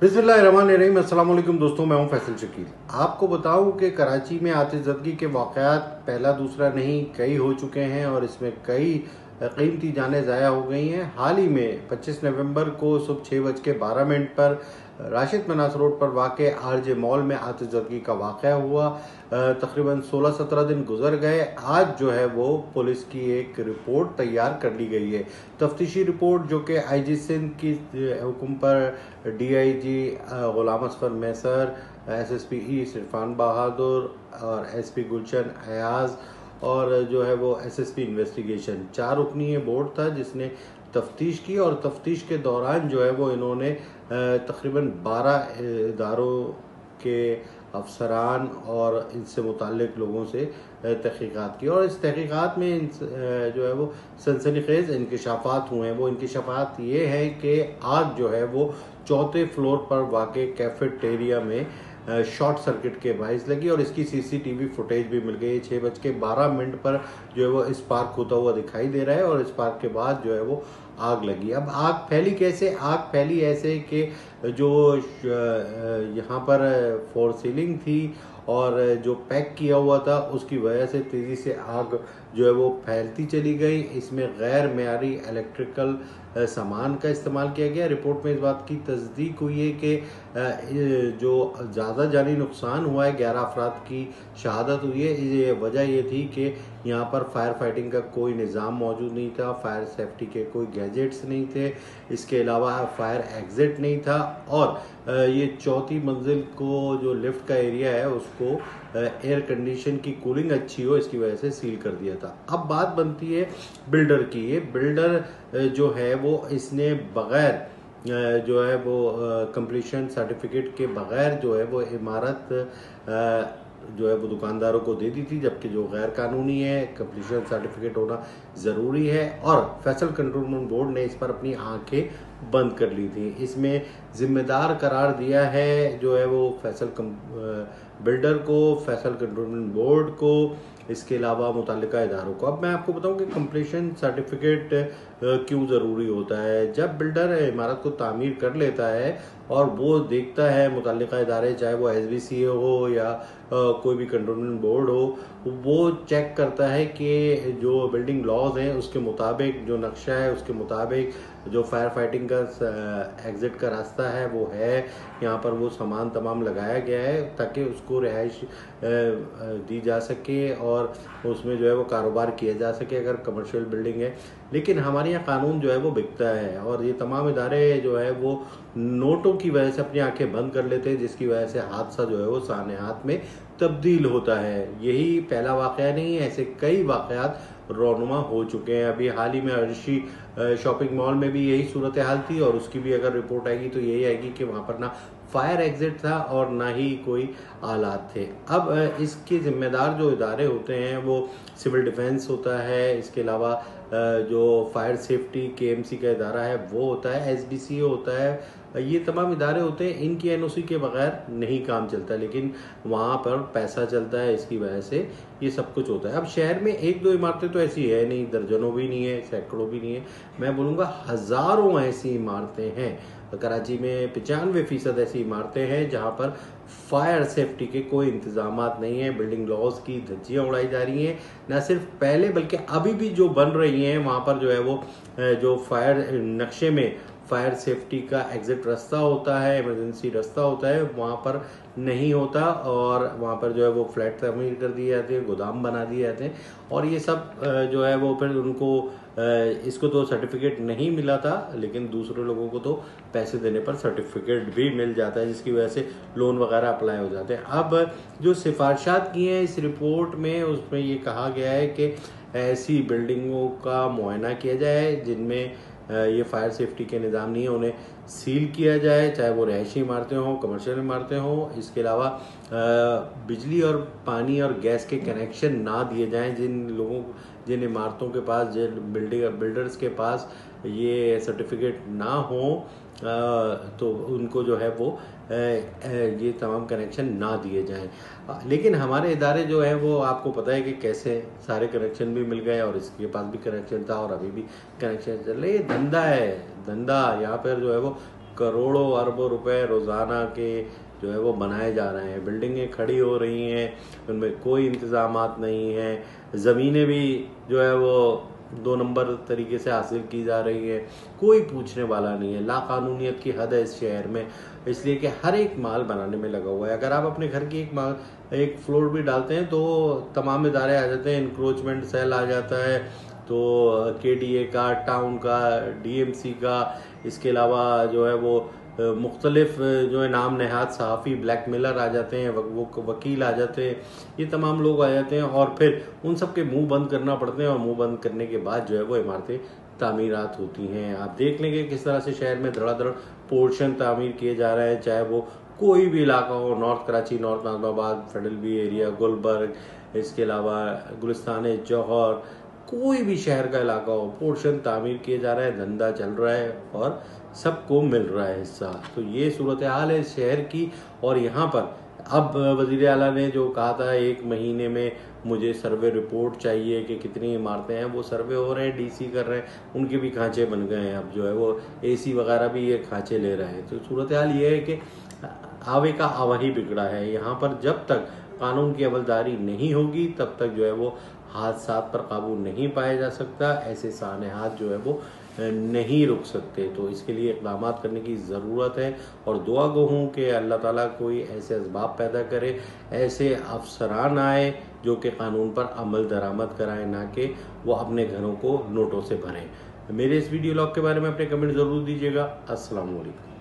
बिस्मिल्लाहिर्रहमानिर्रहीम। अस्सलाम वालेकुम दोस्तों, मैं हूं फैसल शकील। आपको बताऊं कि कराची में आतिशज़दगी के वाक़यात पहला दूसरा नहीं कई हो चुके हैं और इसमें कई कीमती जानें ज़ाया हो गई हैं। हाल ही में 25 नवंबर को सुबह 6:12 पर राशिद मनास रोड पर वाक़ आरजे मॉल में आतिशज़दगी का वाक़या हुआ। तकरीबन 16-17 दिन गुजर गए। आज जो है वो पुलिस की एक रिपोर्ट तैयार कर ली गई है। तफ्तीशी रिपोर्ट जो कि IG सिंध की हुक्म पर DIG गुलाम असफर मैसर, SSP ईस्ट इरफान बहादुर और SP गुलशन अयाज और जो है वो SSP इन्वेस्टिगेशन 4 रुकनी बोर्ड था जिसने तफ्तीश की। और तफ्तीश के दौरान जो है वो इन्होंने तकरीबन 12 इदारों के अफसरान और इनसे मुताल्लिक लोगों से तहकीकात की। और इस तहकीकात में जो है वो सनसनीखेज इंकशाफात हुए हैं। वो इंकशाफात ये है कि आग जो है वो 4थे फ्लोर पर वाक़े कैफेटेरिया में शॉर्ट सर्किट के बाइस लगी और इसकी CCTV फुटेज भी मिल गई। 6:12 पर जो है वो स्पार्क होता हुआ दिखाई दे रहा है और स्पार्क के बाद जो है वो आग लगी। अब आग फैली कैसे? आग फैली ऐसे कि जो यहाँ पर फोर सीलिंग थी और जो पैक किया हुआ था उसकी वजह से तेज़ी से आग जो है वो फैलती चली गई। इसमें गैर मेयारी इलेक्ट्रिकल सामान का इस्तेमाल किया गया। रिपोर्ट में इस बात की तस्दीक हुई है कि जो ज़्यादा जानी नुकसान हुआ है, 11 अफराद की शहादत हुई है। ये वजह ये थी कि यहाँ पर फायर फाइटिंग का कोई निज़ाम मौजूद नहीं था, फायर सेफ्टी के कोई गैजेट्स नहीं थे, इसके अलावा फायर एग्ज़िट नहीं था और ये चौथी मंजिल को जो लिफ्ट का एरिया है उसको एयर कंडीशन की कूलिंग अच्छी हो इसकी वजह से सील कर दिया था। अब बात बनती है बिल्डर की। ये बिल्डर जो है वो इसने बग़ैर जो है वो कंप्लीशन सर्टिफिकेट के बग़ैर जो है वो इमारत जो है वो दुकानदारों को दे दी थी, जबकि जो गैर कानूनी है, कंप्लीशन सर्टिफिकेट होना ज़रूरी है। और फैसल कंट्रोलमेंट बोर्ड ने इस पर अपनी आंखें बंद कर ली थी। इसमें ज़िम्मेदार करार दिया है जो है वो फैसल बिल्डर को, फैसल कंट्रोलमेंट बोर्ड को, इसके अलावा मुतल्लिका इदारों को। अब मैं आपको बताऊं कि कंप्लीशन सर्टिफिकेट क्यों ज़रूरी होता है। जब बिल्डर इमारत को तामीर कर लेता है और वो देखता है मुतल्लिका इदारे, चाहे वो SBCA हो या कोई भी कंट्रोलमेंट बोर्ड हो, वो चेक करता है कि जो बिल्डिंग लॉज हैं उसके मुताबिक, जो नक्शा है उसके मुताबिक जो फायर फाइटिंग का एग्ज़िट का रास्ता है वो है, यहाँ पर वो सामान तमाम लगाया गया है ताकि उसको रिहाइश दी जा सके और उसमें जो है वो कारोबार किया जा सके अगर कमर्शियल बिल्डिंग है। लेकिन हमारे यहाँ कानून जो है वो बिकता है और ये तमाम इदारे जो है वो नोटों की वजह से अपनी आंखें बंद कर लेते हैं, जिसकी वजह से हादसा जो है वो सामने हाथ में तब्दील होता है। यही पहला वाक़या नहीं है, ऐसे कई वाक़यात रौनुमा हो चुके हैं। अभी हाल ही में अर्शी शॉपिंग मॉल में भी यही सूरत हाल थी और उसकी भी अगर रिपोर्ट आएगी तो यही आएगी कि वहाँ पर ना फायर एग्जिट था और ना ही कोई आलात थे। अब इसके ज़िम्मेदार जो इदारे होते हैं वो सिविल डिफेंस होता है, इसके अलावा जो फायर सेफ्टी KMC का इदारा है वो होता है, SBCA होता है। ये तमाम इदारे होते हैं, इनकी NOC के बगैर नहीं काम चलता, लेकिन वहाँ पर पैसा चलता है, इसकी वजह से ये सब कुछ होता है। अब शहर में एक दो इमारतें तो ऐसी है नहीं, दर्जनों भी नहीं है, सैकड़ों भी नहीं है, मैं बोलूँगा हज़ारों ऐसी इमारतें हैं। कराची में 95% ऐसी इमारतें हैं जहाँ पर फायर सेफ्टी के कोई इंतजामात नहीं है। बिल्डिंग लॉज की धज्जियाँ उड़ाई जा रही हैं। न सिर्फ पहले बल्कि अभी भी जो बन रही हैं वहाँ पर जो है वो जो फायर नक्शे में फायर सेफ्टी का एग्जिट रास्ता होता है, इमरजेंसी रास्ता होता है, वहाँ पर नहीं होता और वहाँ पर जो है वो फ्लैट तमीर कर दिए जाते हैं, गोदाम बना दिए जाते हैं और ये सब जो है वो फिर उनको इसको तो सर्टिफिकेट नहीं मिला था, लेकिन दूसरे लोगों को तो पैसे देने पर सर्टिफिकेट भी मिल जाता है, जिसकी वजह से लोन वगैरह अप्लाई हो जाते हैं। अब जो सिफारिशात की हैं इस रिपोर्ट में, उसमें ये कहा गया है कि ऐसी बिल्डिंगों का मुआयना किया जाए जिनमें ये फायर सेफ्टी के निज़ाम नहीं है, उन्हें सील किया जाए, चाहे वो रहायशी इमारतें हों, कमर्शियल इमारतें हों। इसके अलावा बिजली और पानी और गैस के कनेक्शन ना दिए जाएं जिन इमारतों के पास, जिन बिल्डर्स के पास ये सर्टिफिकेट ना हो तो उनको जो है वो ये तमाम कनेक्शन ना दिए जाएं। लेकिन हमारे इदारे जो है वो आपको पता है कि कैसे सारे कनेक्शन भी मिल गए और इसके पास भी कनेक्शन था और अभी भी कनेक्शन चल रहे। ये धंधा है, धंधा। यहाँ पर जो है वो करोड़ों अरबों रुपए रोज़ाना के जो है वो बनाए जा रहे हैं। बिल्डिंगें खड़ी हो रही हैं, उनमें कोई इंतज़ामात नहीं है। ज़मीनें भी जो है वो 2 नंबर तरीके से हासिल की जा रही है, कोई पूछने वाला नहीं है। लाकानूनियत की हद है इस शहर में, इसलिए कि हर एक माल बनाने में लगा हुआ है। अगर आप अपने घर की एक फ्लोर भी डालते हैं तो तमाम इदारे आ जाते हैं, इंक्रोचमेंट सेल आ जाता है, तो केडीए का, टाउन का, डीएमसी का, इसके अलावा जो है वो मुख्तलिफ जो है नाम नहाद सहाफ़ी ब्लैकमेलर आ जाते हैं, वो वकील आ जाते हैं, ये तमाम लोग आ जाते हैं और फिर उन सब के मुंह बंद करना पड़ते हैं। और मुंह बंद करने के बाद जो है वो इमारतें तामीरात होती हैं। आप देख लेंगे किस तरह से शहर में धड़ाधड़ पोर्शन तामीर किए जा रहे हैं, चाहे वो कोई भी इलाका हो, north Karachi, north Nazimabad, federal area, Gulberg, इसके अलावा गुलिस्तान जौहर, कोई भी शहर का इलाका हो, पोर्शन तामीर किए जा रहा है, धंधा चल रहा है और सबको मिल रहा है हिस्सा। तो ये सूरत हाल है इस शहर की। और यहाँ पर अब वज़ीर आला ने जो कहा था 1 महीने में मुझे सर्वे रिपोर्ट चाहिए कि कितनी इमारतें हैं, वो सर्वे हो रहे हैं, डीसी कर रहे हैं, उनके भी खांचे बन गए हैं। अब जो है वो एसी वगैरह भी ये खांचे ले रहे हैं। तो सूरत हाल ये है कि आवे का आवा ही बिगड़ा है। यहाँ पर जब तक कानून की अमलदारी नहीं होगी तब तक जो है वो हादसात पर काबू नहीं पाया जा सकता, ऐसे सानेहात जो है वो नहीं रुक सकते। तो इसके लिए इक़दाम करने की ज़रूरत है और दुआ गो हूँ कि अल्लाह ताला कोई ऐसे असबाब पैदा करे, ऐसे अफसरान आए जो कि कानून पर अमल दरामद कराएं, ना कि वो अपने घरों को नोटों से भरें। मेरे इस वीडियो लॉग के बारे में अपने कमेंट ज़रूर दीजिएगा। अस्सलाम वालेकुम।